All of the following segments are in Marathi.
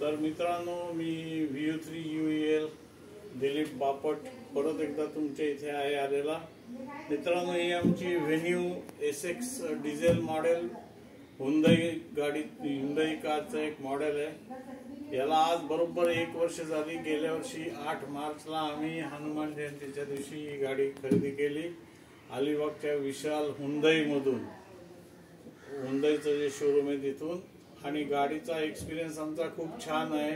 तर मित्रांनो, मी VU3UEL दिलीप बापट परत एकदा तुमच्या इथे आलेला। मित्रांनो, ही आमची venue SX diesel model Hyundai गाडी, हुंदाई कारचं एक मॉडेल आहे। याला आज बरोबर 1 वर्ष झाली। गेल्या वर्षी 8 मार्चला आम्ही हनुमान जयंतीच्या दिवशी ही गाडी खरेदी केली अलिबागच्या विशाल हुंदाई मधून। हुंदाईचं जे शोरूम आहे तिथून, आणि गाडीचा एक्सपिरियन्स आमचा खूप छान आहे।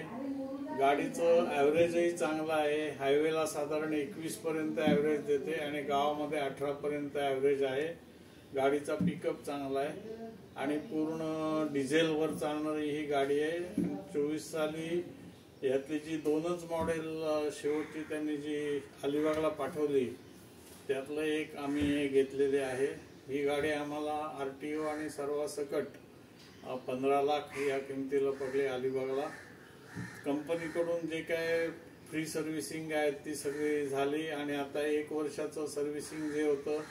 गाडीचं ॲव्हरेजही चांगला आहे। हायवेला साधारण 21 पर्यंत ॲव्हरेज देते आणि गावामध्ये 18 पर्यंत ॲव्हरेज आहे। गाडीचा पिकअप चांगला आहे आणि पूर्ण डिझेलवर चालणारी ही गाडी आहे। 24 साली यातली जी 2च मॉडेल शेवटची त्यांनी जी अलिबागला पाठवली त्यातलं एक आम्ही हे घेतलेले आहे। ही गाडी आम्हाला RTO आणि सर्वसकट 15 लाख या किमतीला पडली अलिबागला। कंपनीकडून जे काय फ्री सर्व्हिसिंग आहे ती सगळी झाली आणि आता 1 वर्षाचं सर्व्हिसिंग जे होतं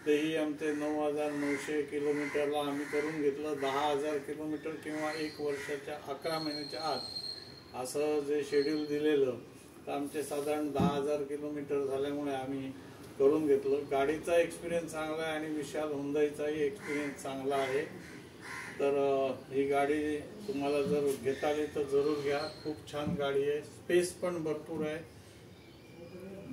तेही आमचे 9,900 किलोमीटरला आम्ही करून घेतलं। 10,000 किलोमीटर किंवा 1 वर्षाच्या 11 महिन्याच्या आत असं जे शेड्यूल दिलेलं, तर आमचे साधारण 10,000 किलोमीटर झाल्यामुळे आम्ही करून घेतलं। गाडीचा एक्सपिरियन्स चांगला आहे आणि विशाल हुंदाईचाही एक्सपिरियन्स चांगला आहे। तर ही गाडी तुम्हाला जर घेता आली तर जरूर घ्या। खूप छान गाडी आहे, स्पेस पण भरपूर आहे।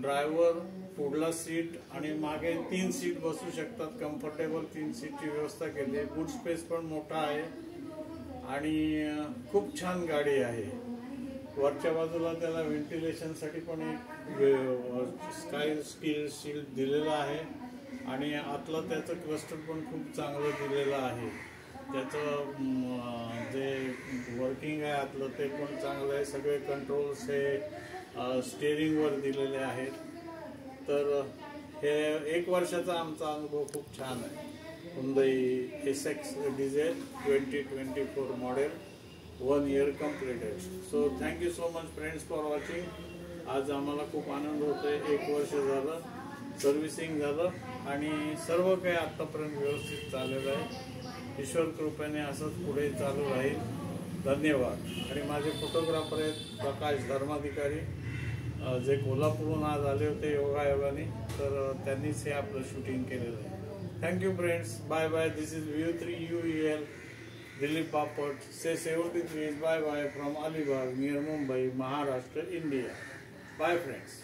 ड्रायव्हर पुढला सीट आणि मागे 3 सीट बसू शकतात, कम्फर्टेबल 3 सीटची व्यवस्था केली आहे। बूट स्पेस पण मोठा आहे आणि खूप छान गाडी आहे। वरच्या बाजूला त्याला व्हेंटिलेशनसाठी पण एक स्काय शील्ड दिलेला आहे आणि आतलं त्याचं क्लस्टर पण खूप चांगलं दिलेलं आहे। त्याचं जे वर्किंग आहे आतलं ते पण चांगलं आहे। सगळे कंट्रोल्स हे स्टीअरिंगवर दिलेले आहेत। तर हे 1 वर्षाचा आमचा अनुभव खूप छान आहे। Hyundai SX diesel 2024 model 1 year completed. So thank you so much friends for watching. आज आम्हाला खूप आनंद होतोय। 1 वर्ष झालं, सर्व्हिसिंग झालं आणि सर्व काही आतापर्यंत व्यवस्थित चाललेलं आहे। ईश्वर कृपेने असंच पुढे चालू राहील। धन्यवाद। आणि माझे फोटोग्राफर आहेत प्रकाश धर्माधिकारी, जे कोल्हापूरहून आज आले होते योगायोगाने, तर त्यांनीच हे आपलं शूटिंग केलेलं आहे। Thank you friends, bye bye. This is VU3UEL Dilip Bapat. Say 73 bye bye from Alibag near Mumbai, Maharashtra, India. Bye friends.